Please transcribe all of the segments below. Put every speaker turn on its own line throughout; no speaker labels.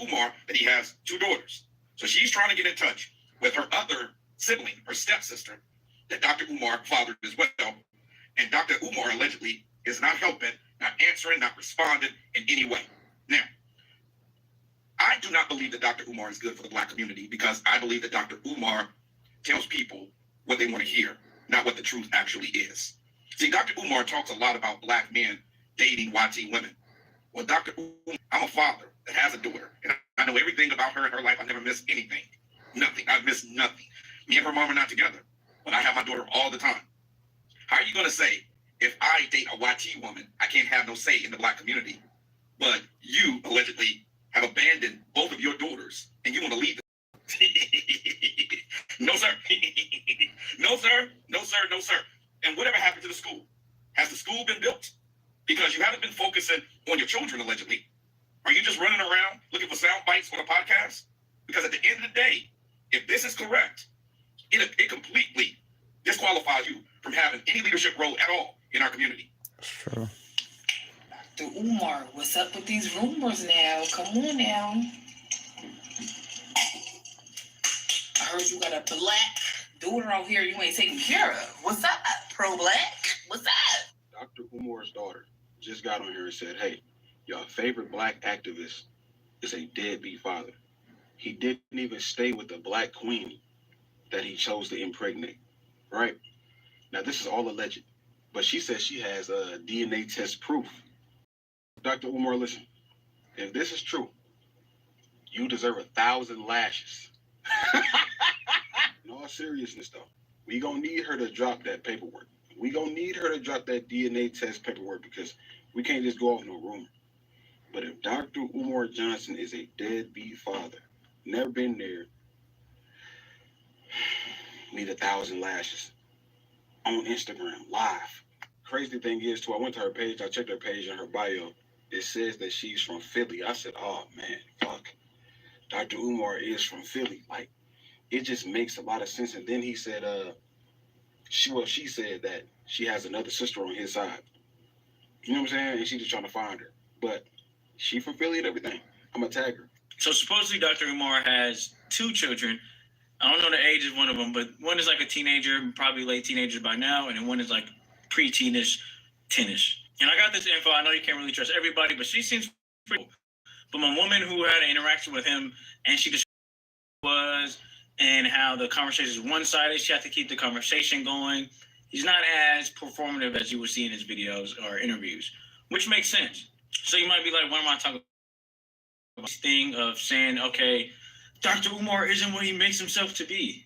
Umar that he has 2 daughters. So she's trying to get in touch with her other sibling, her stepsister, that Dr. Umar fathered as well. And Dr. Umar allegedly is not helping, not answering, not responding in any way. Now, I do not believe that Dr. Umar is good for the Black community because I believe that Dr. Umar tells people what they want to hear, not what the truth actually is. See, Dr. Umar talks a lot about Black men dating YT women. Well, Dr. Umar, I'm a father that has a daughter, and I know everything about her and her life. I never miss anything. Nothing. I've missed nothing. Me and her mom are not together, but I have my daughter all the time. How are you going to say, if I date a YT woman, I can't have no say in the Black community, but you allegedly have abandoned both of your daughters, and you want to leave them? No, sir. No, sir. No, sir. No, sir. And whatever happened to the school? Has the school been built? Because you haven't been focusing on your children, allegedly. Are you just running around looking for sound bites for the podcast? Because at the end of the day, if this is correct, it completely disqualifies you from having any leadership role at all in our community.
Sure.
Dr. Umar, what's up with these rumors now? Come on now. I heard you got a Black daughter out here you ain't taking care of. What's up, pro-Black? What's up?
Dr. Umar's daughter just got on here and said, hey, your favorite Black activist is a deadbeat father. He didn't even stay with the Black queen that he chose to impregnate, right? Now, this is all alleged, but she says she has a DNA test proof. Dr. Umar, listen, if this is true, you deserve 1,000 lashes. In all seriousness, though, we gonna need her to drop that paperwork. We gonna need her to drop that DNA test paperwork because we can't just go off no rumor. But if Dr. Umar Johnson is a deadbeat father, never been there, need 1,000 lashes on Instagram live. Crazy thing is, too, I went to her page. I checked her page and her bio. It says that she's from Philly. I said, oh, man, fuck. Dr. Umar is from Philly. Like, it just makes a lot of sense. And then he said, she said that she has another sister on his side. You know what I'm saying? And she's just trying to find her. But she from Philly and everything. I'm going to tag her.
So supposedly Dr. Umar has 2 children. I don't know the age of one of them, but one is like a teenager, probably late teenagers by now, and then one is like pre-teenish, 10ish. And I got this info. I know you can't really trust everybody, but she seems pretty cool. But my woman who had an interaction with him, and she described was and how the conversation is one-sided. She had to keep the conversation going. He's not as performative as you would see in his videos or interviews, which makes sense. So you might be like, what am I talking about? This thing of saying, okay, Dr. Umar isn't what he makes himself to be.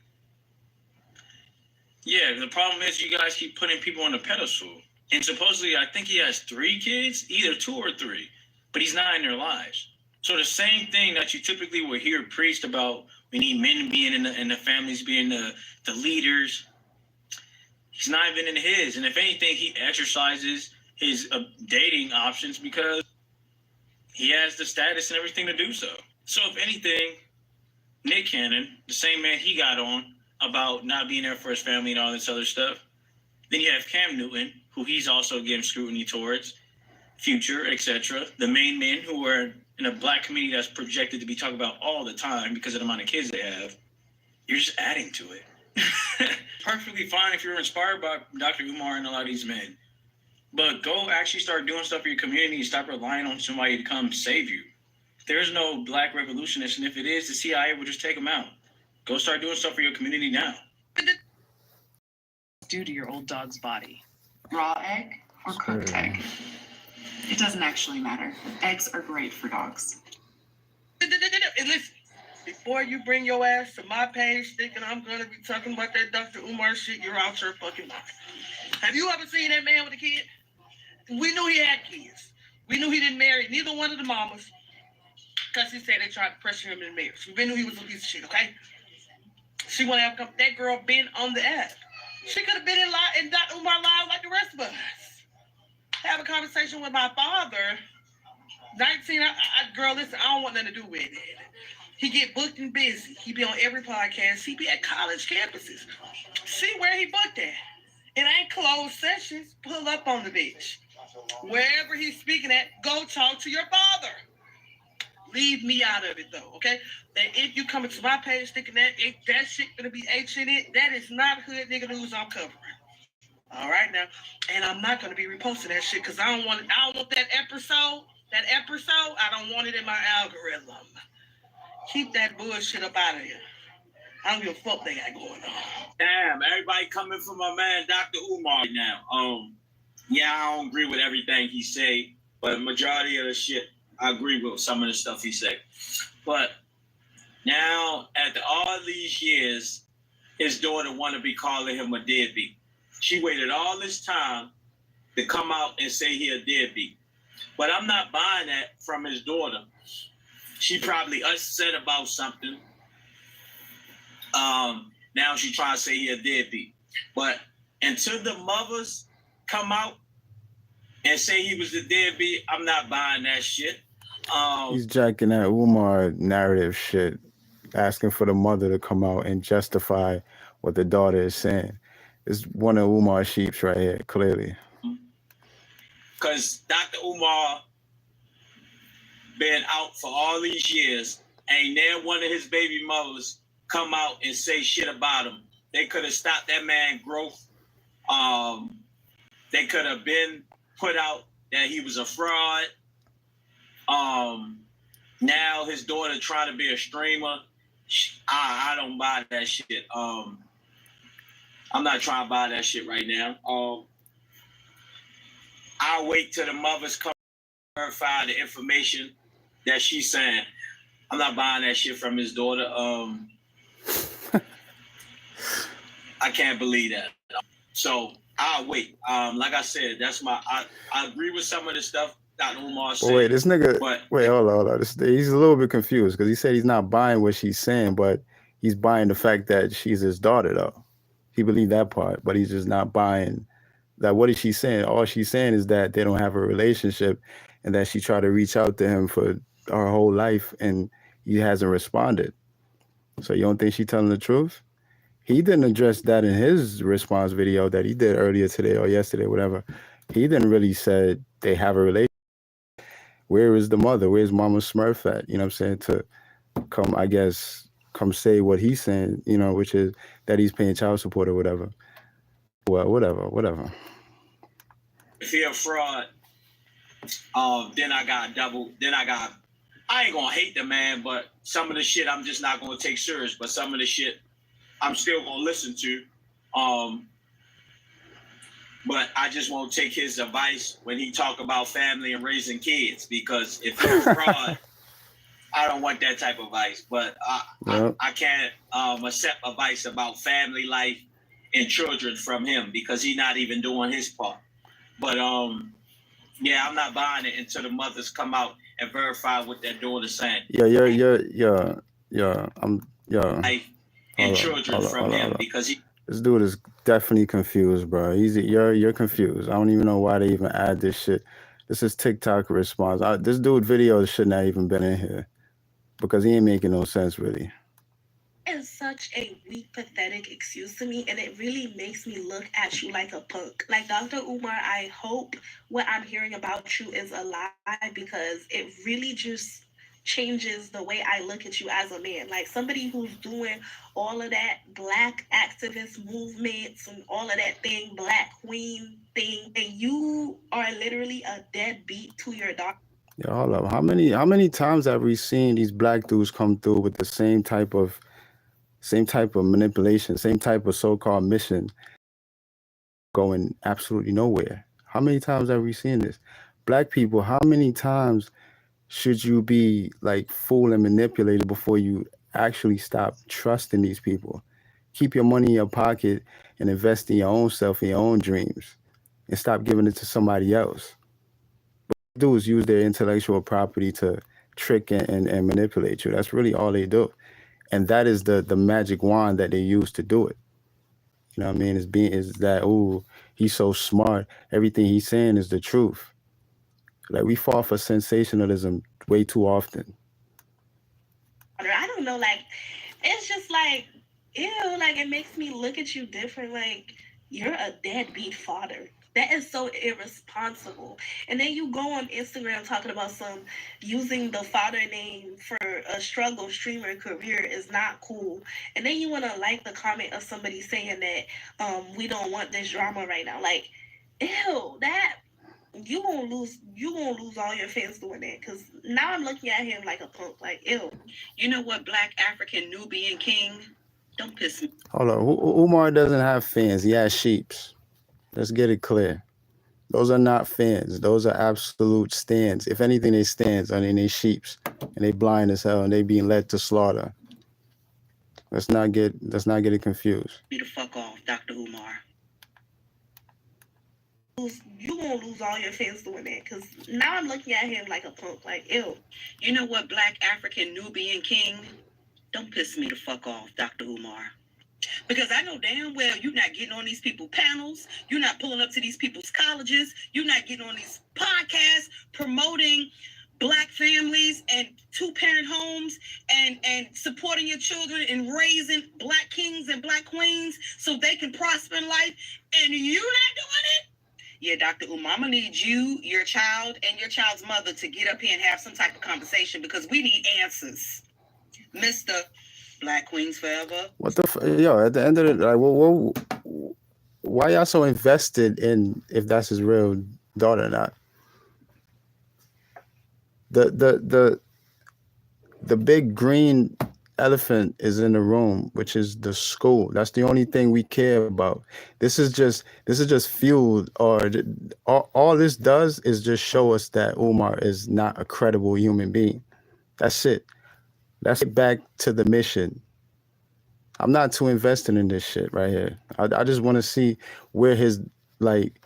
Yeah, the problem is you guys keep putting people on a pedestal. And supposedly, I think he has 3 kids, either 2 or 3, but he's not in their lives. So the same thing that you typically would hear preached about, we need men being in the families, being the leaders. He's not even in his. And if anything, he exercises his dating options because he has the status and everything to do so. So if anything, Nick Cannon, the same man he got on about not being there for his family and all this other stuff. Then you have Cam Newton, who he's also getting scrutiny towards, Future, etc. The main men who are in a Black community that's projected to be talked about all the time because of the amount of kids they have. You're just adding to it. Perfectly fine if you're inspired by Dr. Umar and a lot of these men. But go actually start doing stuff for your community and stop relying on somebody to come save you. There's no Black revolutionists, and if it is, the CIA will just take them out. Go start doing stuff for your community now.
Do to your old dog's body? Raw egg or cooked egg? It doesn't actually matter. Eggs are great for dogs.
And listen, before you bring your ass to my page thinking I'm going to be talking about that Dr. Umar shit, you're out your fucking mind. Have you ever seen that man with a kid? We knew he had kids. We knew he didn't marry neither one of the mamas because he said they tried to pressure him in marriage. We knew he was a piece of shit, okay? She want to have come. That girl been on the app. She could have been in Dr. Umar live like the rest of us. Have a conversation with my father. 19, girl, listen, I don't want nothing to do with it. He get booked and busy. He be on every podcast. He be at college campuses. See where he booked at. It ain't closed sessions. Pull up on the bitch. Wherever he's speaking at, go talk to your father. Leave me out of it though, okay? And if you come into my page thinking that shit gonna be H in it, that is not hood nigga news I'm covering. All right now, and I'm not gonna be reposting that shit because I don't want that episode. That episode, I don't want it in my algorithm. Keep that bullshit up out of here. I don't give a fuck they got going on.
Damn, everybody coming for my man Dr. Umar now. Yeah, I don't agree with everything he say, but majority of the shit I agree with some of the stuff he said. But now, after all these years, his daughter want to be calling him a deadbeat. She waited all this time to come out and say he a deadbeat. But I'm not buying that from his daughter. She probably upset about something. Now she trying to say he a deadbeat. But until the mothers come out and say he was a deadbeat, I'm not buying that shit.
He's jacking that Umar narrative shit, asking for the mother to come out and justify what the daughter is saying. It's one of Umar's sheeps right here, clearly.
Because Dr. Umar been out for all these years, ain't there one of his baby mothers come out and say shit about him. They could have stopped that man's growth. They could have been put out that he was a fraud. Now his daughter trying to be a streamer. I don't buy that shit. I'm not trying to buy that shit right now. I'll wait till the mothers come verify the information that she's saying. I'm not buying that shit from his daughter. I can't believe that. So I'll wait. Like I said, that's I agree with some of the stuff Dr. Umar said.
Wait, this nigga. Hold on. He's a little bit confused because he said he's not buying what she's saying, but he's buying the fact that she's his daughter, though. He believed that part, but he's just not buying that. What is she saying? All she's saying is that they don't have a relationship and that she tried to reach out to him for her whole life and he hasn't responded. So you don't think she's telling the truth? He didn't address that in his response video that he did earlier today or yesterday, whatever. He didn't really say they have a relationship. Where is the mother? Where's Mama Smurf at? You know what I'm saying? To come say what he's saying, you know, which is that he's paying child support or whatever. Well, whatever.
If he a fraud, then I ain't gonna hate the man, but some of the shit I'm just not gonna take serious, but some of the shit I'm still gonna listen to. But I just won't take his advice when he talk about family and raising kids, because if you're a fraud, I don't want that type of advice. But I can't accept advice about family life and children from him because he's not even doing his part. But yeah, I'm not buying it until the mothers come out and verify what their daughter's saying. And children from him because he.
This dude is definitely confused, bro. You're confused. I don't even know why they even add this shit. This is TikTok response. This dude video should not even been in here because he ain't making no sense really.
Is such a weak, pathetic excuse to me, and it really makes me look at you like a punk. Like, Dr. Umar, I hope what I'm hearing about you is a lie, because it really just changes the way I look at you as a man. Like, somebody who's doing all of that black activist movements and all of that thing, black queen thing, and you are literally a deadbeat to your daughter.
Yo, hold up. How many times have we seen these black dudes come through with the same type of manipulation, same type of so-called mission, going absolutely nowhere? How many times have we seen this? Black people, how many times should you be like fooled and manipulated before you actually stop trusting these people? Keep your money in your pocket and invest in your own self and your own dreams, and stop giving it to somebody else. What they do is use their intellectual property to trick and manipulate you. That's really all they do. And that is the magic wand that they use to do it. You know what I mean? Is that, oh, he's so smart. Everything he's saying is the truth. Like, we fall for sensationalism way too often.
I don't know, like, it's just like, ew, like, it makes me look at you different. Like, you're a deadbeat father. That is so irresponsible. And then you go on Instagram talking about some using the father name for a struggle streamer career is not cool. And then you want to like the comment of somebody saying that we don't want this drama right now. Like, ew, that you gonna lose all your fans doing that. Cause now I'm looking at him like a punk. Like, ew.
You know what, Black African Nubian King? Don't piss me.
Hold on. Umar doesn't have fans. He has sheeps. Let's get it clear. Those are not fans. Those are absolute stands. If anything, they stands. I mean, they sheeps, and they blind as hell, and they being led to slaughter. Let's not get it confused.
Me to fuck off, Dr. Umar.
You gonna lose all your fans doing that. Cause now I'm looking at him like a punk. Like, ew.
You know what, Black African Nubian King? Don't piss me the fuck off, Dr. Umar. Because I know damn well you're not getting on these people's panels. You're not pulling up to these people's colleges. You're not getting on these podcasts promoting Black families and two-parent homes and supporting your children and raising Black kings and Black queens so they can prosper in life. And you're not doing it? Yeah, Dr. Umar, I'm going to need you, your child, and your child's mother to get up here and have some type of conversation because we need answers. Mr. Black Queens Forever.
What the yo? At the end of it, like, why y'all so invested in if that's his real daughter or not? The big green elephant is in the room, which is the school. That's the only thing we care about. This is just fueled, or all this does is just show us that Umar is not a credible human being. That's it. Let's get back to the mission. I'm not too invested in this shit right here. I just want to see where his, like,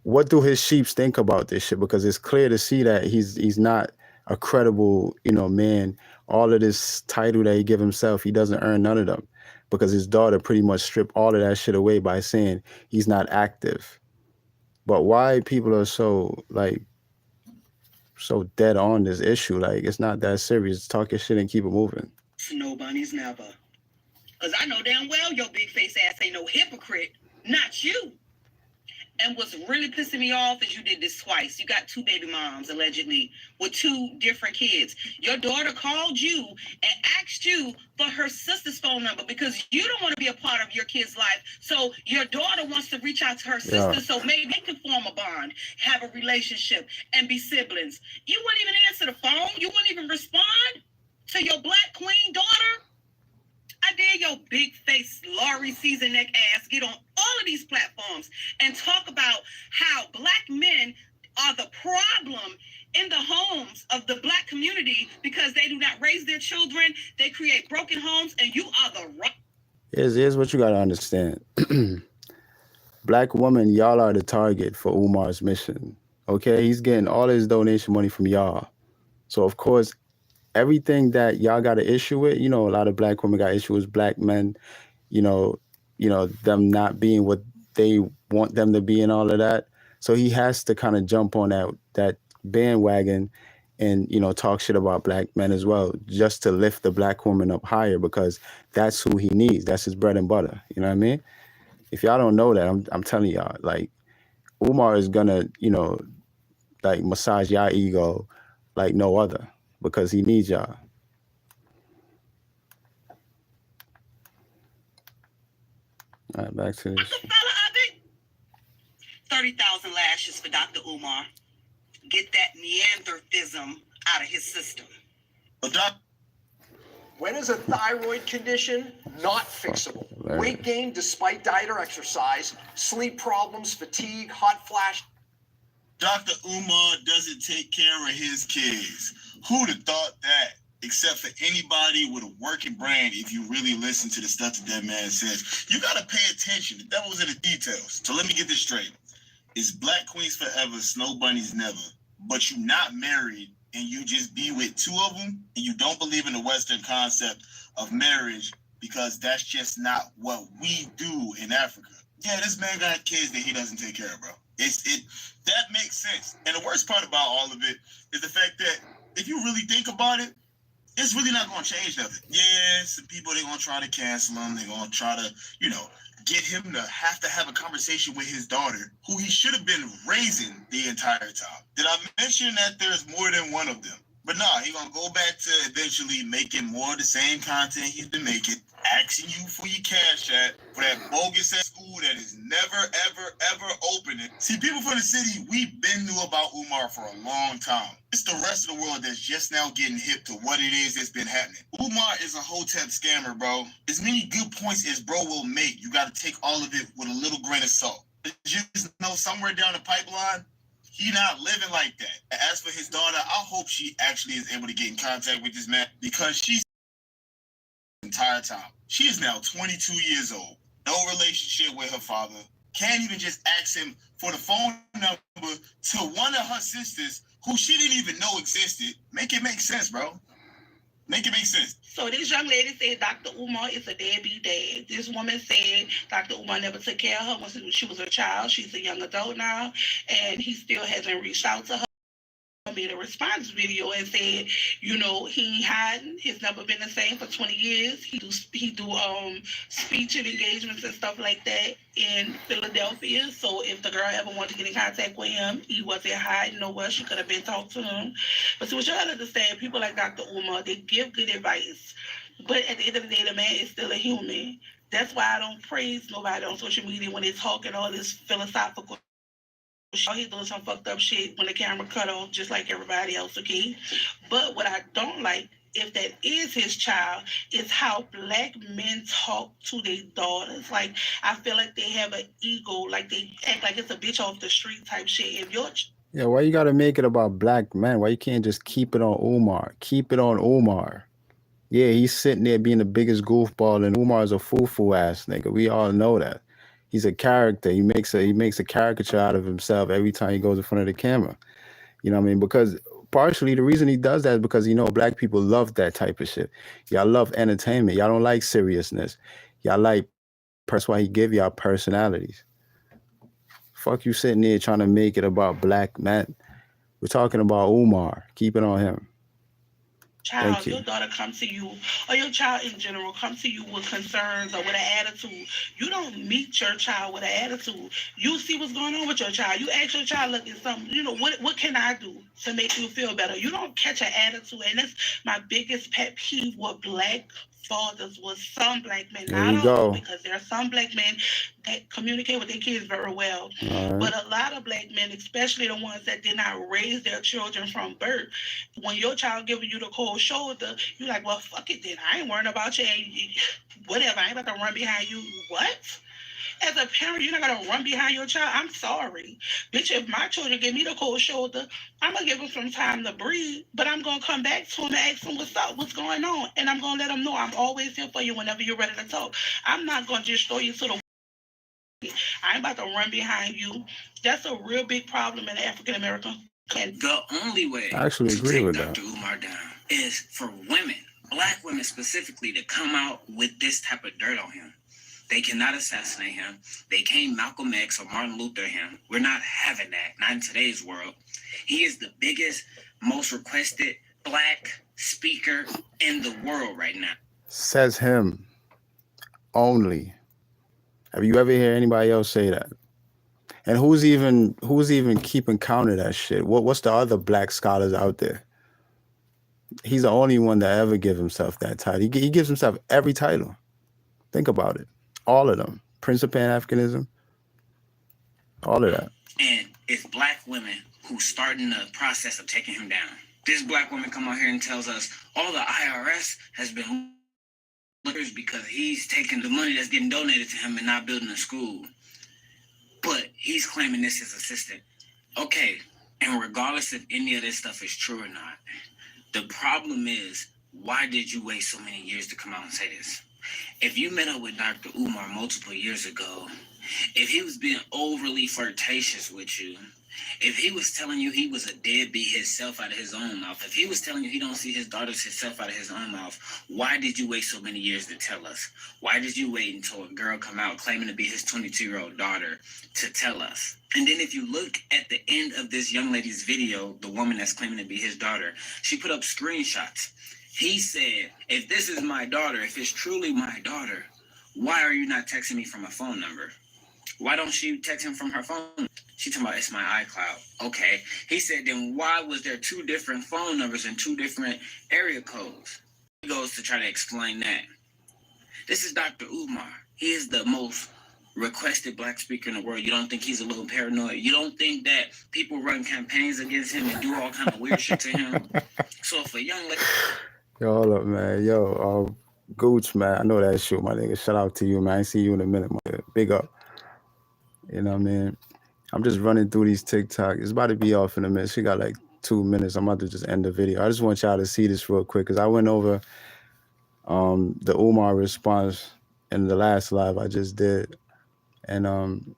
what do his sheeps think about this shit? Because it's clear to see that he's not a credible, man. All of this title that he give himself, he doesn't earn none of them, because his daughter pretty much stripped all of that shit away by saying he's not active. But why people are so dead on this issue? Like, it's not that serious. Talk your shit and keep it moving.
Snow bunnies never. Because I know damn well your big face ass ain't no hypocrite. Not you. And what's really pissing me off is you did this twice. You got 2 baby moms, allegedly, with 2 different kids. Your daughter called you and asked you for her sister's phone number because you don't want to be a part of your kid's life. So your daughter wants to reach out to her sister so maybe they can form a bond, have a relationship, and be siblings. You wouldn't even answer the phone. You wouldn't even respond to your Black queen daughter. I dare your big face Laurie season neck ass get on all of these platforms and talk about how Black men are the problem in the homes of the Black community because they do not raise their children, they create broken homes, and you are the right.
Here's what you gotta understand. Black women, y'all are the target for Umar's mission. Okay, he's getting all his donation money from y'all. So of course, everything that y'all got an issue with, a lot of Black women got issues with Black men, them not being what they want them to be and all of that. So he has to kind of jump on that bandwagon and, talk shit about Black men as well, just to lift the Black woman up higher, because that's who he needs. That's his bread and butter. You know what I mean? If y'all don't know that, I'm telling y'all, like, Umar is gonna, massage y'all ego like no other, because he needs y'all. All right, back to this.
The fella of it. 30,000 lashes for Dr. Umar. Get that Neanderthism out of his system.
When is a thyroid condition not fixable? Weight gain despite diet or exercise, sleep problems, fatigue, hot flash.
Dr. Umar doesn't take care of his kids. Who'd have thought that? Except for anybody with a working brain, if you really listen to the stuff that man says. You gotta pay attention. The devil's in the details. So let me get this straight. It's Black Queens Forever, Snow Bunnies Never. But you're not married and you just be with 2 of them and you don't believe in the Western concept of marriage because that's just not what we do in Africa. Yeah, this man got kids that he doesn't take care of, bro. That makes sense. And the worst part about all of it is the fact that if you really think about it, it's really not going to change nothing. Yeah, some people, they're going to try to cancel him. They're going to try to, get him to have a conversation with his daughter, who he should have been raising the entire time. Did I mention that there's more than one of them? But nah, he's going to go back to eventually making more of the same content he's been making, asking you for your cash app for that bogus ass school that is never, ever, ever opening. See, people from the city, we've been knew about Umar for a long time. It's the rest of the world that's just now getting hip to what it is that's been happening. Umar is a Hotep scammer, bro. As many good points as bro will make, you got to take all of it with a little grain of salt. Just know somewhere down the pipeline, he not living like that. As for his daughter, I hope she actually is able to get in contact with this man, because she's the entire time. She is now 22 years old, no relationship with her father, can't even just ask him for the phone number to one of her sisters who she didn't even know existed. Make it make sense, bro. Make it make sense.
So this young lady said Dr. Umar is a deadbeat dad. This woman said Dr. Umar never took care of her when she was a child. She's a young adult now, and he still hasn't reached out to her. Made a response video and said, he ain't hiding. He's never been the same for 20 years. He do speech and engagements and stuff like that in Philadelphia. So if the girl ever wanted to get in contact with him, he wasn't hiding nowhere. She could have been talked to him. But see, what you gotta understand, people like Dr. Umar, they give good advice. But at the end of the day, the man is still a human. That's why I don't praise nobody on social media when they're talking all this philosophical. He's doing some fucked up shit when the camera cut off, just like everybody else, okay? But what I don't like, if that is his child, is how black men talk to their daughters. Like, I feel like they have an ego, like they act like it's a bitch off the street type shit. If you're...
Yeah, why you gotta make it about black men? Why you can't just keep it on Umar? Keep it on Umar. Yeah, he's sitting there being the biggest goofball, and Umar's a foo-foo ass nigga. We all know that. He's a character. He makes a caricature out of himself every time he goes in front of the camera. You know what I mean? Because partially the reason he does that is because black people love that type of shit. Y'all love entertainment. Y'all don't like seriousness. Y'all like, that's why he give y'all personalities. Fuck you sitting there trying to make it about black men. We're talking about Umar. Keep it on him.
Child, your daughter come to you, or your child in general come to you with concerns or with an attitude. You don't meet your child with an attitude. You see what's going on with your child. You ask your child, look at something, what can I do to make you feel better? You don't catch an attitude. And that's my biggest pet peeve with black fathers, with some black men. Not all, because there are some black men that communicate with their kids very well. But a lot of black men, especially the ones that did not raise their children from birth, when your child giving you the cold shoulder, you're like, well, fuck it then. I ain't worrying about you. Whatever. I ain't about to run behind you. What? As a parent, you're not going to run behind your child. I'm sorry. Bitch, if my children give me the cold shoulder, I'm going to give them some time to breathe, but I'm going to come back to them and ask them what's up, what's going on. And I'm going to let them know I'm always here for you whenever you're ready to talk. I'm not going to just throw you to the... I ain't about to run behind you. That's a real big problem in African American.
And the only way
I actually agree with
Dr. Umar down is for women, black women specifically, to come out with this type of dirt on him. They cannot assassinate him. They can't Malcolm X or Martin Luther him. We're not having that, not in today's world. He is the biggest, most requested black speaker in the world right now.
Says him only. Have you ever heard anybody else say that? And who's even keeping count of that shit? What's the other black scholars out there? He's the only one that ever give himself that title. He gives himself every title. Think about it. All of them. Prince of Pan-Africanism. All of that.
And it's black women who's starting the process of taking him down. This black woman come out here and tells us all the IRS has been because he's taking the money that's getting donated to him and not building a school. But he's claiming this is assistant. Okay, and regardless if any of this stuff is true or not, the problem is, why did you wait so many years to come out and say this? If you met up with Dr. Umar multiple years ago, if he was being overly flirtatious with you, if he was telling you he was a deadbeat himself out of his own mouth, if he was telling you he don't see his daughters himself out of his own mouth, why did you wait so many years to tell us? Why did you wait until a girl come out claiming to be his 22-year-old daughter to tell us? And then if you look at the end of this young lady's video, the woman that's claiming to be his daughter, she put up screenshots. He said, if this is my daughter, if it's truly my daughter, why are you not texting me from a phone number? Why don't she text him from her phone? She talking about, it's my iCloud. Okay. He said, then why was there 2 different phone numbers and 2 different area codes? He goes to try to explain that. This is Dr. Umar. He is the most requested black speaker in the world. You don't think he's a little paranoid? You don't think that people run campaigns against him and do all kind of weird shit to him? So if a young lady...
Yo, hold up, man. Yo, Gooch, man. I know that shit, my nigga. Shout out to you, man. I ain't see you in a minute, man. Big up. You know what I mean? I'm just running through these TikTok. It's about to be off in a minute. She got like 2 minutes. I'm about to just end the video. I just want y'all to see this real quick because I went over the Umar response in the last live I just did. And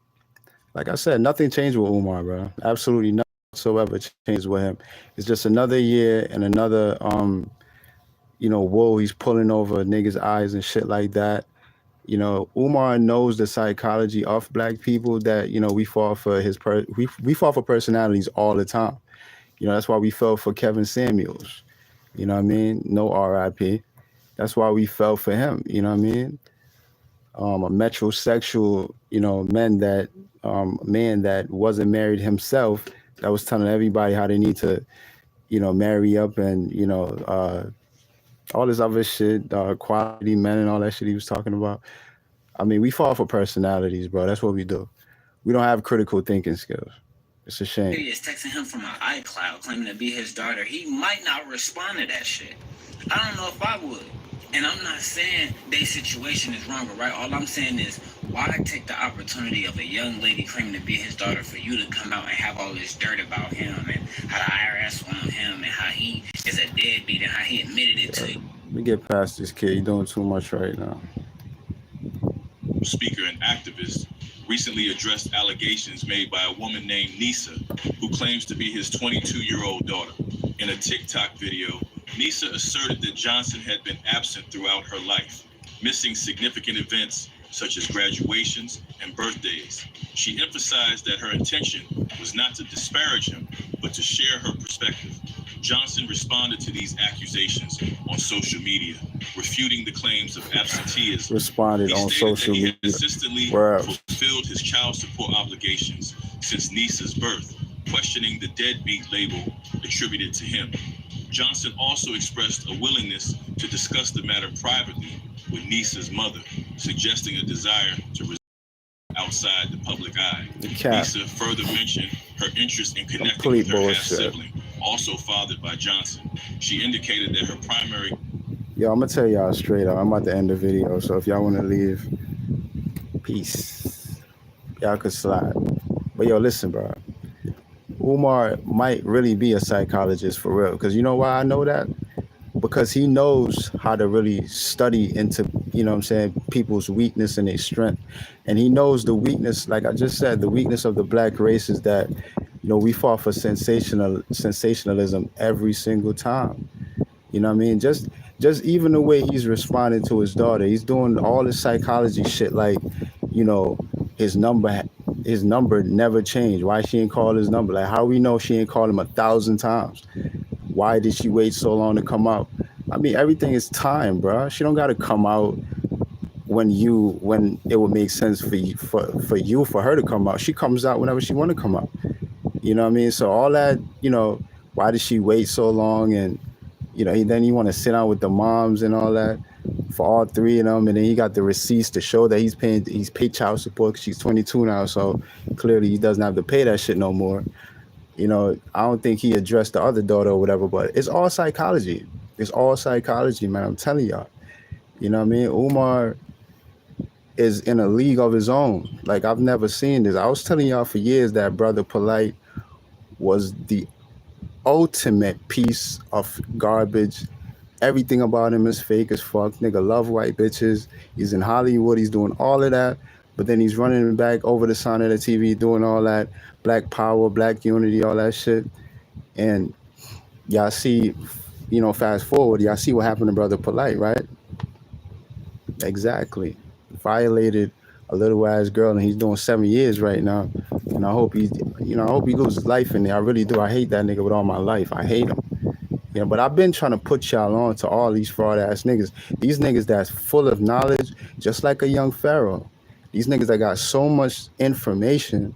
like I said, nothing changed with Umar, bro. Absolutely nothing whatsoever changed with him. It's just another year and another wool he's pulling over niggas' eyes and shit like that. You know, Umar knows the psychology of black people that, we fall for we fall for personalities all the time. That's why we fell for Kevin Samuels. You know what I mean? No RIP. That's why we fell for him. You know what I mean? A metrosexual, man that wasn't married himself, that was telling everybody how they need to, marry up and, all this other shit, quality men and all that shit he was talking about. I mean, we fall for personalities, bro. That's what we do. We don't have critical thinking skills. It's a shame.
He is texting him from an iCloud claiming to be his daughter. He might not respond to that shit. I don't know if I would. And I'm not saying their situation is wrong or right. All I'm saying is, why take the opportunity of a young lady claiming to be his daughter for you to come out and have all this dirt about him and how the IRS on him and how he is a deadbeat and how he admitted it to you?
Let me get past this kid. You're doing too much right now.
Speaker and activist recently addressed allegations made by a woman named Nisa, who claims to be his 22-year-old daughter. In a TikTok video, Nisa asserted that Johnson had been absent throughout her life, missing significant events such as graduations and birthdays. She emphasized that her intention was not to disparage him, but to share her perspective. Johnson responded to these accusations on social media, refuting the claims of absenteeism.
Responded on social media.
He stated that he had consistently fulfilled his child support obligations since Nisa's birth, questioning the deadbeat label attributed to him. Johnson also expressed a willingness to discuss the matter privately with Nisa's mother, suggesting a desire to reside outside the public eye. Nisa further mentioned her interest in connecting with her half-sibling, also fathered by Johnson. She indicated that her primary...
Yo, I'm going to tell y'all straight up. I'm about to end the video, so if y'all want to leave, peace. Y'all could slide. But yo, listen, bro. Umar might really be a psychologist for real. Because you know why I know that? Because he knows how to really study into, people's weakness and their strength. And he knows the weakness, like I just said, the weakness of the black race is that, we fall for sensationalism every single time. You know what I mean? Just even the way he's responding to his daughter, he's doing all this psychology shit like, his number never changed. Why she ain't call his number? Like, how we know she ain't called him 1,000 times? Why did she wait so long to come out? I mean, everything is time, bro. She don't got to come out when it would make sense for her to come out. She comes out whenever she want to come out. You know what I mean? So all that, why did she wait so long? And, then you want to sit down with the moms and all that for all 3 of them. And then he got the receipts to show that he's paid child support. She's 22 now. So clearly he doesn't have to pay that shit no more. I don't think he addressed the other daughter or whatever, but it's all psychology. It's all psychology, man. I'm telling y'all. You know what I mean? Umar is in a league of his own. Like, I've never seen this. I was telling y'all for years that Brother Polite was the ultimate piece of garbage. Everything about him is fake as fuck. Nigga love white bitches. He's in Hollywood. He's doing all of that. But then he's running back over the sign of the TV, doing all that black power, black unity, all that shit. And y'all see, fast forward, y'all see what happened to Brother Polite, right? Exactly. Violated a little ass girl, and he's doing 7 years right now. And I hope he loses life in there. I really do. I hate that nigga with all my life. I hate him. Yeah, but I've been trying to put y'all on to all these fraud ass niggas. These niggas that's full of knowledge, just like a young pharaoh. These niggas that got so much information,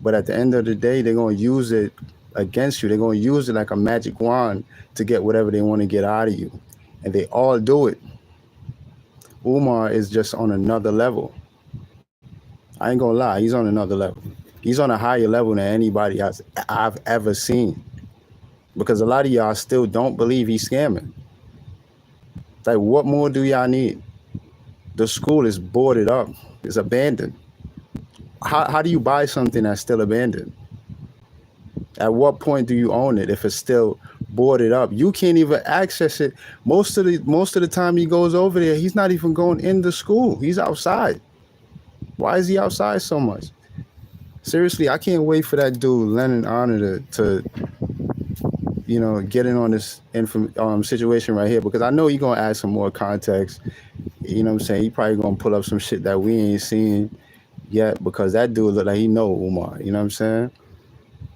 but at the end of the day, they're gonna use it against you. They're gonna use it like a magic wand to get whatever they want to get out of you. And they all do it. Umar is just on another level. I ain't gonna lie, he's on another level. He's on a higher level than anybody else I've ever seen. Because a lot of y'all still don't believe he's scamming. Like, what more do y'all need? The school is boarded up. It's abandoned. How do you buy something that's still abandoned? At what point do you own it if it's still boarded up? You can't even access it. Most of the time he goes over there, he's not even going in the school. He's outside. Why is he outside so much? Seriously, I can't wait for that dude, Lennon Honor, to get in on this situation right here, because I know he's going to add some more context. You know what I'm saying? He probably going to pull up some shit that we ain't seen yet, because that dude look like he know Umar. You know what I'm saying?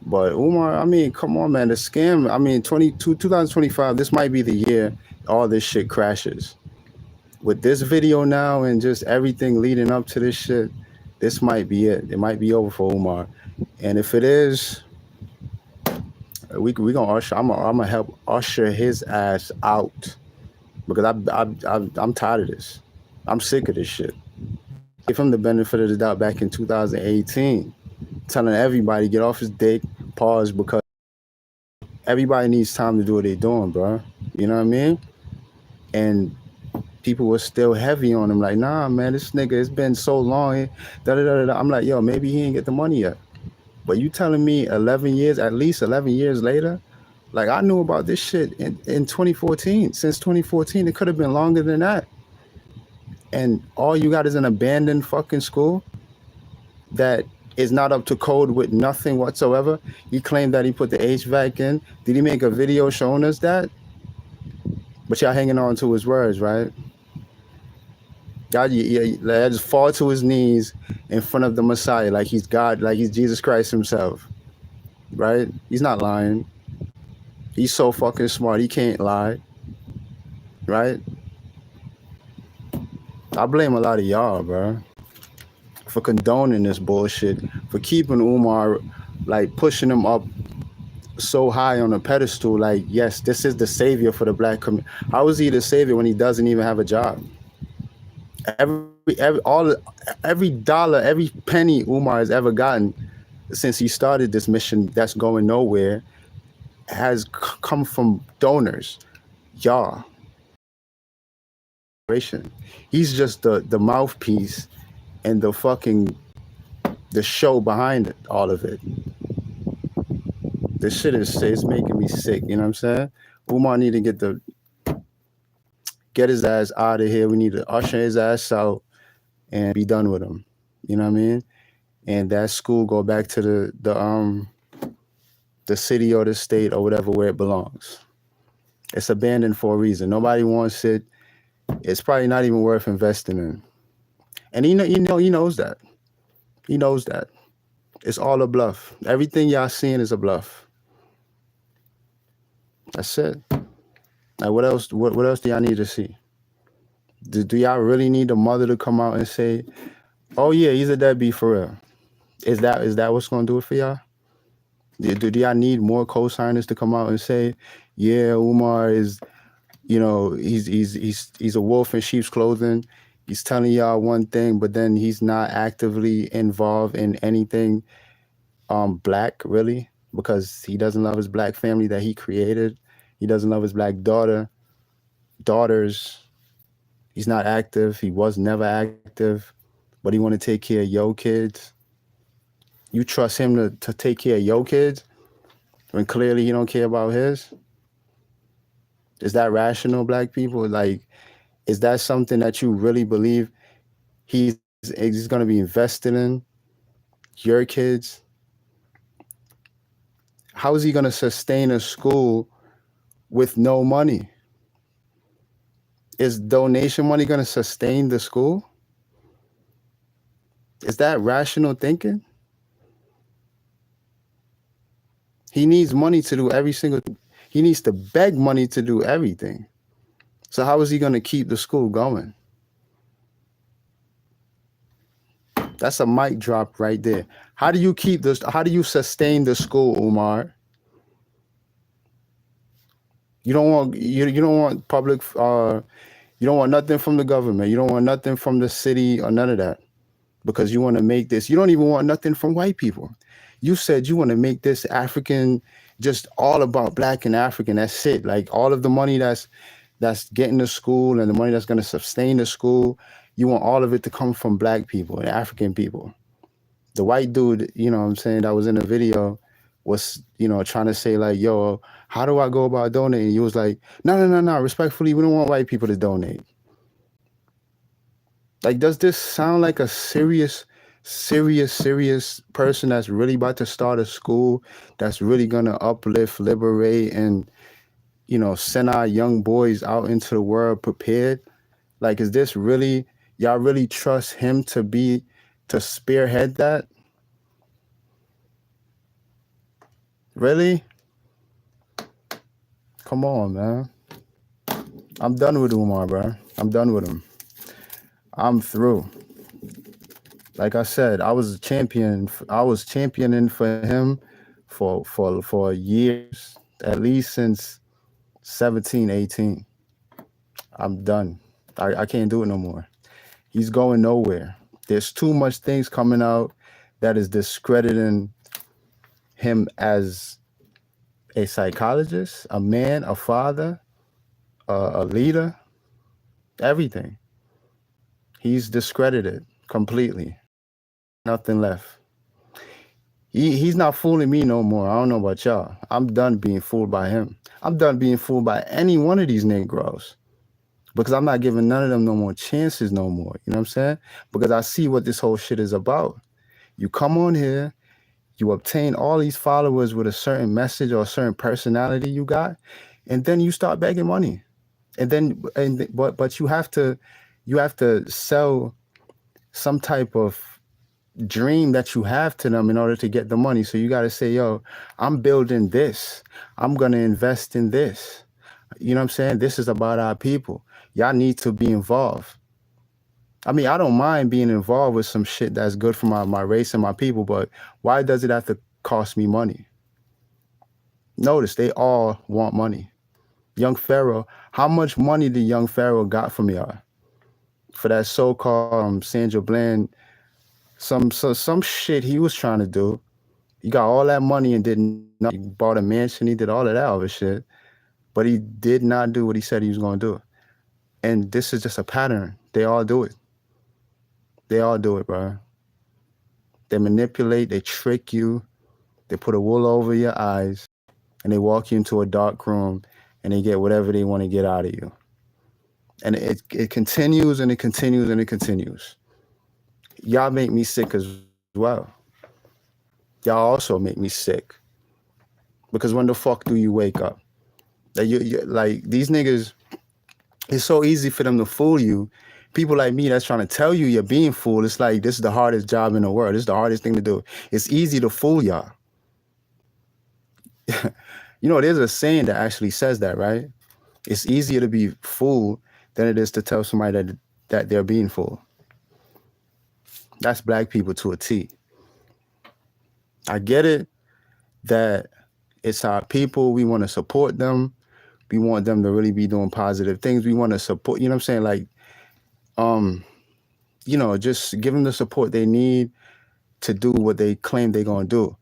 But Umar, I mean, come on, man. The scam, I mean, 2025, this might be the year all this shit crashes. With this video now and just everything leading up to this shit, this might be it. It might be over for Umar. And if it is, we gonna usher. I'm gonna help usher his ass out, because I'm tired of this. I'm sick of this shit. Give him the benefit of the doubt back in 2018, telling everybody get off his dick, pause, because everybody needs time to do what they're doing, bro. You know what I mean? And people were still heavy on him, like, nah, man, this nigga, it's been so long. I'm like, yo, maybe he ain't get the money yet. But you telling me at least 11 years later? Like, I knew about this shit in 2014. Since 2014, it could have been longer than that. And all you got is an abandoned fucking school that is not up to code with nothing whatsoever. He claimed that he put the HVAC in. Did he make a video showing us that? But y'all hanging on to his words, right? God, yeah, just fall to his knees in front of the Messiah like he's God, like he's Jesus Christ himself, right? He's not lying. He's so fucking smart, he can't lie, right? I blame a lot of y'all, bro, for condoning this bullshit, for keeping Umar, like, pushing him up so high on a pedestal. Like, yes, this is the savior for the black community. How is he the savior when he doesn't even have a job? Every dollar, every penny Umar has ever gotten since he started this mission that's going nowhere has come from donors. Y'all. He's just the mouthpiece and the show behind it, all of it. This shit is making me sick, you know what I'm saying? Umar need to get his ass out of here. We need to usher his ass out and be done with him. You know what I mean? And that school go back to the city or the state or whatever, where it belongs. It's abandoned for a reason. Nobody wants it. It's probably not even worth investing in. And he knows that. He knows that. It's all a bluff. Everything y'all seeing is a bluff. That's it. Like, what else? What else do y'all need to see? Do y'all really need the mother to come out and say, "Oh yeah, he's a deadbeat for real"? Is that what's gonna do it for y'all? Do y'all need more co-signers to come out and say, "Yeah, Umar is, he's a wolf in sheep's clothing. He's telling y'all one thing, but then he's not actively involved in anything black, really, because he doesn't love his black family that he created. He doesn't love his black daughters. He's not active. He was never active, but he want to take care of your kids. You trust him to take care of your kids when clearly he don't care about his? Is that rational, black people? Like, is that something that you really believe he's going to be invested in? Your kids? How is he going to sustain a school with no money? Is donation money going to sustain the school? Is that rational thinking? He needs money to do every single thing. He needs to beg money to do everything. So how is he going to keep the school going? That's a mic drop right there. How do you keep this? How do you sustain the school, Umar? You don't want public. You don't want nothing from the government. You don't want nothing from the city or none of that, because you want to make this. You don't even want nothing from white people. You said you want to make this African, just all about black and African. That's it. Like all of the money that's getting the school and the money that's going to sustain the school, you want all of it to come from black people and African people. The white dude, you know what I'm saying, that was in the video was, trying to say like, yo, how do I go about donating? He was like, no. Respectfully, we don't want white people to donate. Like, does this sound like a serious person that's really about to start a school that's really going to uplift, liberate, and, send our young boys out into the world prepared? Like, is this really, y'all really trust him to spearhead that? Really? Come on, man. I'm done with Umar, bro. I'm done with him. I'm through. Like I said, I was championing for him for years, at least since 17, 18. I'm done. I can't do it no more. He's going nowhere. There's too much things coming out that is discrediting him as a psychologist, a man, a father, a leader, everything. He's discredited completely. Nothing left. He's not fooling me no more. I don't know about y'all. I'm done being fooled by him. I'm done being fooled by any one of these Negroes, because I'm not giving none of them no more chances no more. You know what I'm saying? Because I see what this whole shit is about. You come on here, you obtain all these followers with a certain message or a certain personality you got, and then you start begging money. But you have to sell some type of dream that you have to them in order to get the money. So you got to say, yo, I'm building this. I'm going to invest in this. You know what I'm saying? This is about our people. Y'all need to be involved. I mean, I don't mind being involved with some shit that's good for my race and my people, but why does it have to cost me money? Notice they all want money. Young Pharaoh, how much money did Young Pharaoh got from y'all for that so-called Sandra Bland, some shit he was trying to do? He got all that money and did nothing. He bought a mansion, he did all of that other shit, but he did not do what he said he was going to do. And this is just a pattern. They all do it. They all do it, bro. They manipulate, they trick you, they put a wool over your eyes, and they walk you into a dark room, and they get whatever they want to get out of you. And it continues and it continues and it continues. Y'all make me sick as well. Y'all also make me sick. Because when the fuck do you wake up? Like, like these niggas, it's so easy for them to fool you. People like me that's trying to tell you you're being fooled. It's like, this is the hardest job in the world. This is the hardest thing to do. It's easy to fool y'all. There's a saying that actually says that, right? It's easier to be fooled than it is to tell somebody that they're being fooled. That's black people to a T. I get it that it's our people. We want to support them. We want them to really be doing positive things. We want to support, you know what I'm saying? Like, just give them the support they need to do what they claim they're going to do.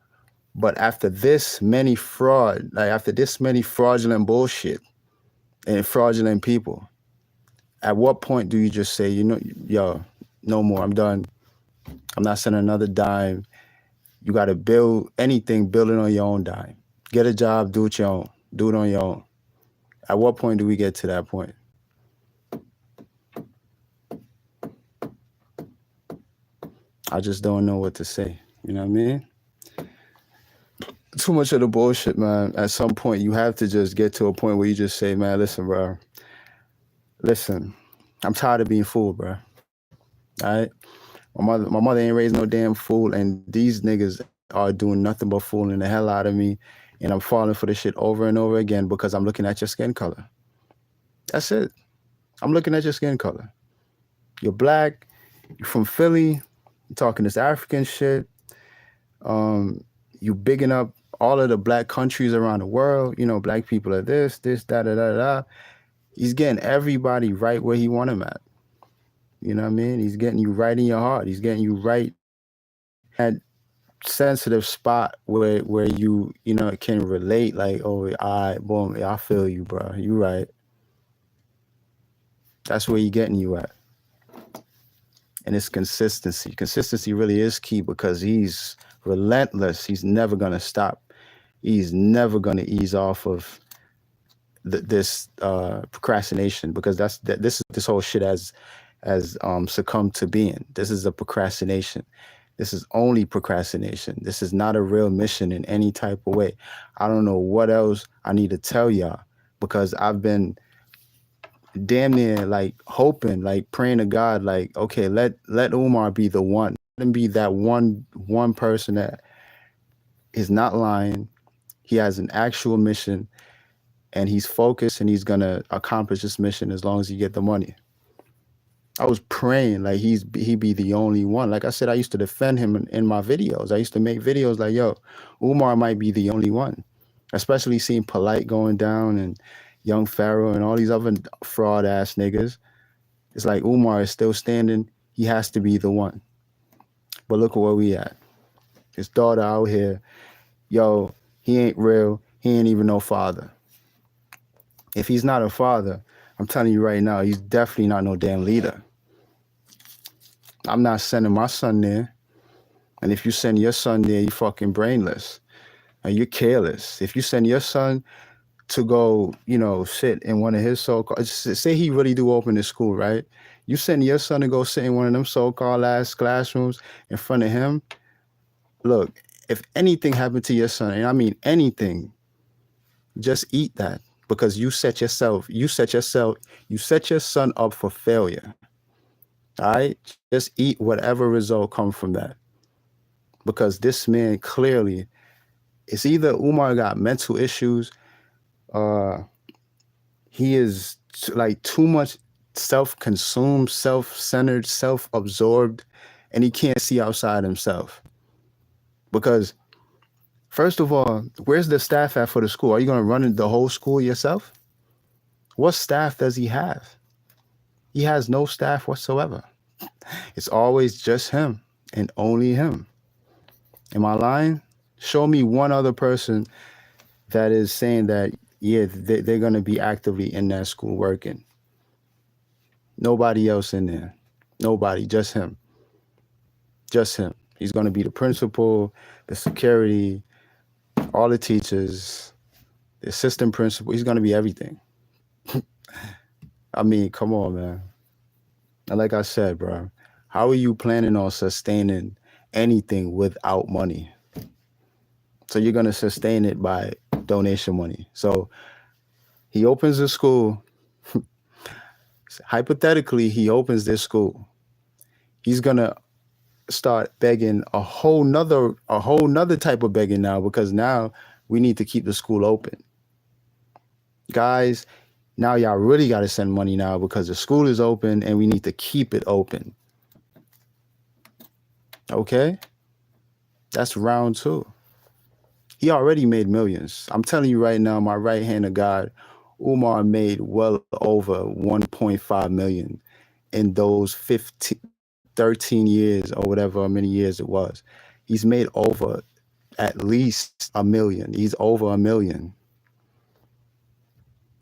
But after this many fraudulent bullshit and fraudulent people, at what point do you just say, yo, no more, I'm done. I'm not sending another dime. You got to build anything, build it on your own dime. Get a job, do it your own. Do it on your own. At what point do we get to that point? I just don't know what to say. You know what I mean? Too much of the bullshit, man. At some point, you have to just get to a point where you just say, man, listen, bro. Listen, I'm tired of being fooled, bro. All right? My mother ain't raised no damn fool, and these niggas are doing nothing but fooling the hell out of me. And I'm falling for this shit over and over again because I'm looking at your skin color. That's it. I'm looking at your skin color. You're black. You're from Philly. You're talking this African shit. You bigging up all of the black countries around the world. You know, black people are this, da, da, da, da. He's getting everybody right where he want them at. You know what I mean? He's getting you right in your heart. He's getting you right at sensitive spot where you know, can relate. Like, oh, all right, boom, I feel you, bro. You right. That's where he getting you at. And it's consistency. Consistency really is key because he's relentless. He's never gonna stop. He's never gonna ease off of this procrastination, because this whole shit has succumbed to being. This is a procrastination. This is only procrastination. This is not a real mission in any type of way. I don't know what else I need to tell y'all, because I've been damn near like hoping, like praying to God, like, okay, let Umar be the one. Let him be that one person that is not lying. He has an actual mission and he's focused and he's gonna accomplish this mission as long as he get the money. I was praying like he be the only one. Like I said, I used to defend him in my videos. I used to make videos like, yo, Umar might be the only one. Especially seeing Polite going down and Young Pharaoh and all these other fraud ass niggas. It's like Umar is still standing. He has to be the one. But look at where we at. His daughter out here, yo, he ain't real. He ain't even no father. If he's not a father, I'm telling you right now, he's definitely not no damn leader. I'm not sending my son there. And if you send your son there, you fucking brainless. And you're careless. If you send your son to go, you know, sit in one of his so-called, say he really do open his school, right? You send your son to go sit in one of them so-called ass classrooms in front of him. Look, if anything happened to your son, and I mean anything, just eat that, because you set your son up for failure. All right? Just eat whatever result comes from that. Because this man clearly, it's either Umar got mental issues, he is like too much self-consumed, self-centered, self-absorbed, and he can't see outside himself. Because first of all, where's the staff at for the school? Are you going to run the whole school yourself? What staff does he have? He has no staff whatsoever. It's always just him and only him. Am I lying? Show me one other person that is saying that, yeah, they're going to be actively in that school working. Nobody else in there. Nobody, just him. Just him. He's going to be the principal, the security, all the teachers, the assistant principal. He's going to be everything. I mean, come on, man. And like I said, bro, how are you planning on sustaining anything without money? So you're going to sustain it by donation money. So he opens the school. Hypothetically, he opens this school. He's going to start begging a whole nother type of begging now, because now we need to keep the school open. Guys, now y'all really got to send money now, because the school is open and we need to keep it open. Okay? That's round 2. He already made millions. I'm telling you right now, my right hand of God, Umar made well over 1.5 million in those 13 years or whatever many years it was. He's made over at least $1 million. He's over $1 million.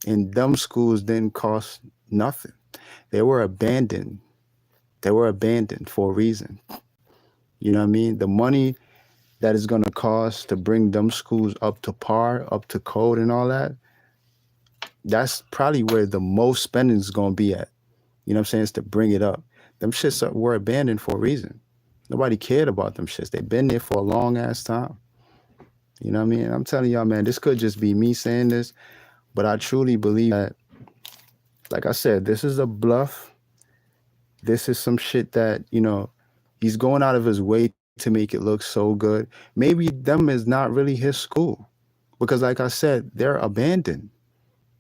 And them schools didn't cost nothing. They were abandoned. They were abandoned for a reason. You know what I mean? The money that is going to cost to bring them schools up to par, up to code and all that, that's probably where the most spending is going to be at. You know what I'm saying? It's to bring it up. Them shits were abandoned for a reason. Nobody cared about them shits. They've been there for a long ass time. You know what I mean? I'm telling y'all, man, this could just be me saying this, but I truly believe that, like I said, this is a bluff. This is some shit that, you know, he's going out of his way to make it look so good. Maybe them is not really his school, Because like I said, they're abandoned.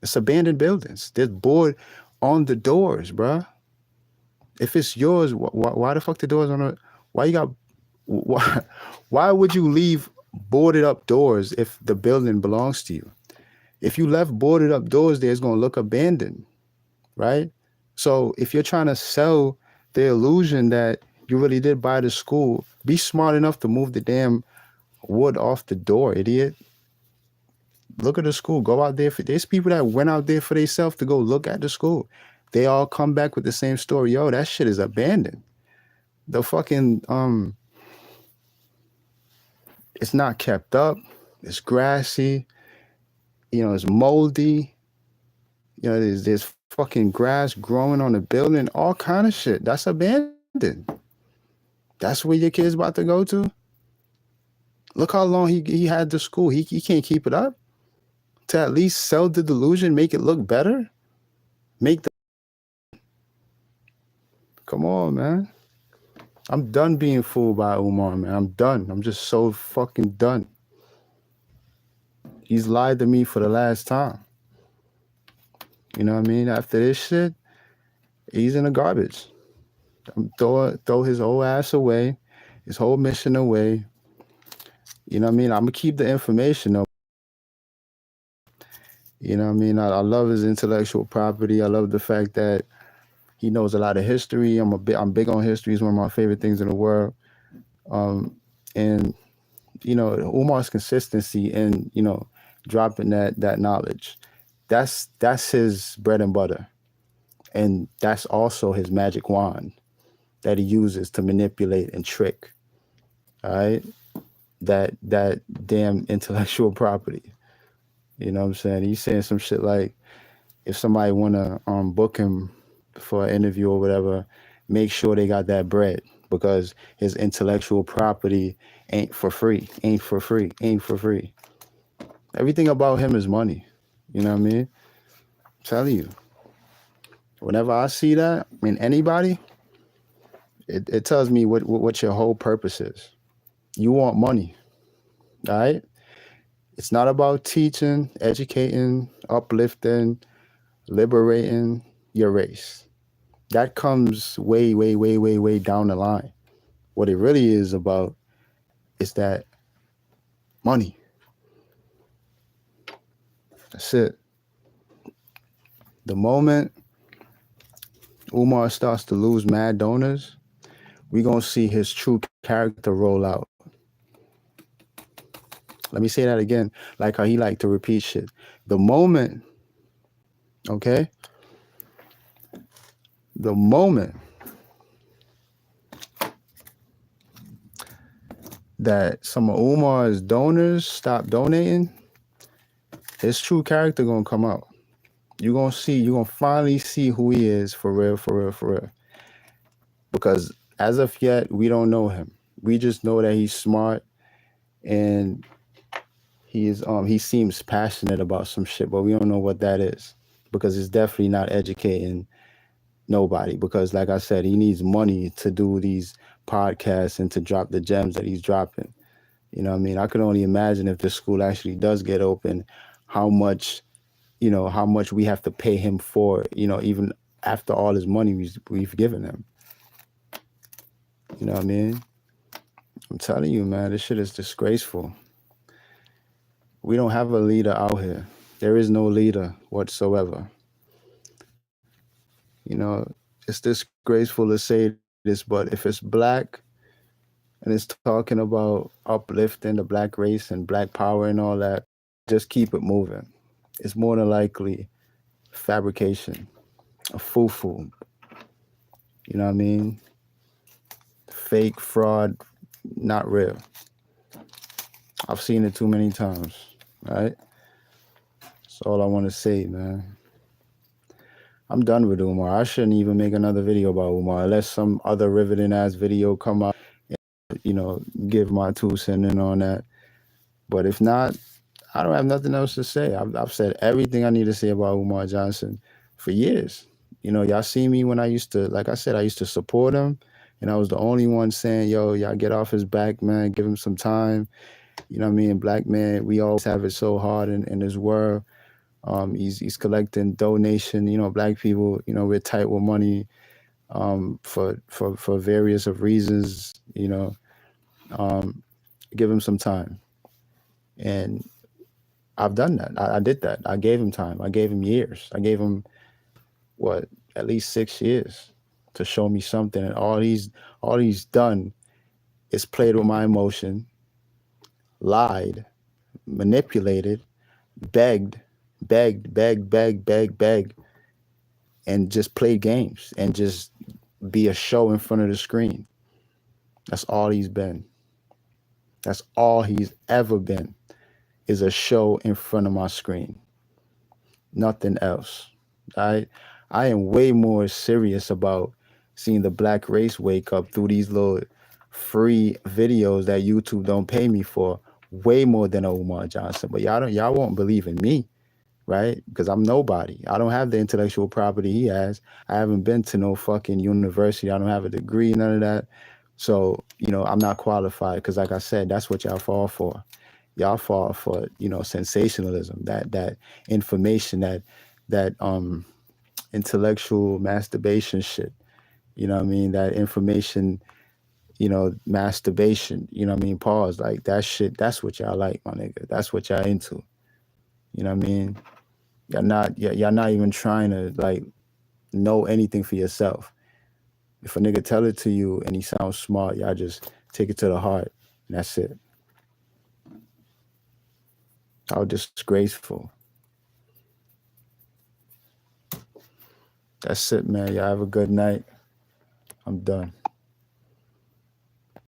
It's abandoned buildings. There's board on the doors, bruh. If it's yours, why the fuck the doors on the? Why you got? Why would you leave boarded up doors if the building belongs to you? If you left boarded up doors there, it's gonna look abandoned, right? So if you're trying to sell the illusion that you really did buy the school, be smart enough to move the damn wood off the door, idiot. Look at the school. Go out there. There's people that went out there for themselves to go look at the school. They all come back with the same story. Yo, that shit is abandoned. The fucking it's not kept up. It's grassy. You know, it's moldy. You know, there's fucking grass growing on the building. All kind of shit. That's abandoned. That's where your kid's about to go to. Look how long he had the school. He can't keep it up. To at least sell the delusion, make it look better. Come on, man. I'm done being fooled by Umar, man. I'm done. I'm just so fucking done. He's lied to me for the last time. You know what I mean? After this shit, he's in the garbage. Throw his whole ass away, his whole mission away. You know what I mean? I'm gonna keep the information though. You know what I mean? I love his intellectual property. I love the fact that he knows a lot of history. I'm big on history. It's one of my favorite things in the world. And you know, Umar's consistency in, you know, dropping that knowledge. That's his bread and butter. And that's also his magic wand that he uses to manipulate and trick. All right? That damn intellectual property. You know what I'm saying? He's saying some shit like, if somebody wanna book him for an interview or whatever, make sure they got that bread, because his intellectual property ain't for free. Everything about him is money. You know what I mean? I'm telling you. Whenever I see that in anybody, it tells me what your whole purpose is. You want money. All right? It's not about teaching, educating, uplifting, liberating your race. That comes way down the line. What it really is about is that money. That's it. The moment Umar starts to lose mad donors, we're going to see his true character roll out. Let me say that again, like how he liked to repeat shit. The moment, okay? The moment that some of Umar's donors stop donating, his true character gonna come out. You're gonna finally see who he is for real. Because as of yet, we don't know him. We just know that he's smart and he seems passionate about some shit, but we don't know what that is, because it's definitely not educating nobody. Because like I said, he needs money to do these podcasts and to drop the gems that he's dropping. You know what I mean? I can only imagine if this school actually does get open, how much we have to pay him for, you know, even after all his money we've given him. You know what I mean? I'm telling you, man, this shit is disgraceful. We don't have a leader out here. There is no leader whatsoever. You know, it's disgraceful to say this, but if it's black and it's talking about uplifting the black race and black power and all that, just keep it moving. It's more than likely fabrication, a foo-foo. You know what I mean? Fake, fraud, not real. I've seen it too many times, right? That's all I want to say, man. I'm done with Umar. I shouldn't even make another video about Umar unless some other riveting ass video come out and, you know, give my 2 cents in on that. But if not, I don't have nothing else to say. I've said everything I need to say about Umar Johnson for years. You know, y'all see me when I used to, like I said, I used to support him, and I was the only one saying, yo, y'all get off his back, man, give him some time. You know what I mean? Black man, we always have it so hard in this world. He's collecting donation. You know, black people, you know, we're tight with money for various of reasons. You know, give him some time, and I've done that. I did that. I gave him time. I gave him years. I gave him at least 6 years to show me something, and all he's done is played with my emotion, lied, manipulated, begged, and just played games and just be a show in front of the screen. That's all he's been. That's all he's ever been, is a show in front of my screen. Nothing else. I am way more serious about seeing the black race wake up through these little free videos that YouTube don't pay me for, way more than Umar Johnson. But y'all won't believe in me, right? Because I'm nobody. I don't have the intellectual property he has. I haven't been to no fucking university. I don't have a degree, none of that. So, you know, I'm not qualified because, like I said, that's what y'all fall for. Y'all fall for, you know, sensationalism, that information, that intellectual masturbation shit. You know what I mean? That information, you know, masturbation, you know what I mean? Pause. Like that shit, that's what y'all like, my nigga. That's what y'all into. You know what I mean? Y'all not even trying to like know anything for yourself. If a nigga tell it to you and he sounds smart, y'all just take it to the heart, and that's it. How disgraceful. That's it, man. Y'all have a good night. I'm done.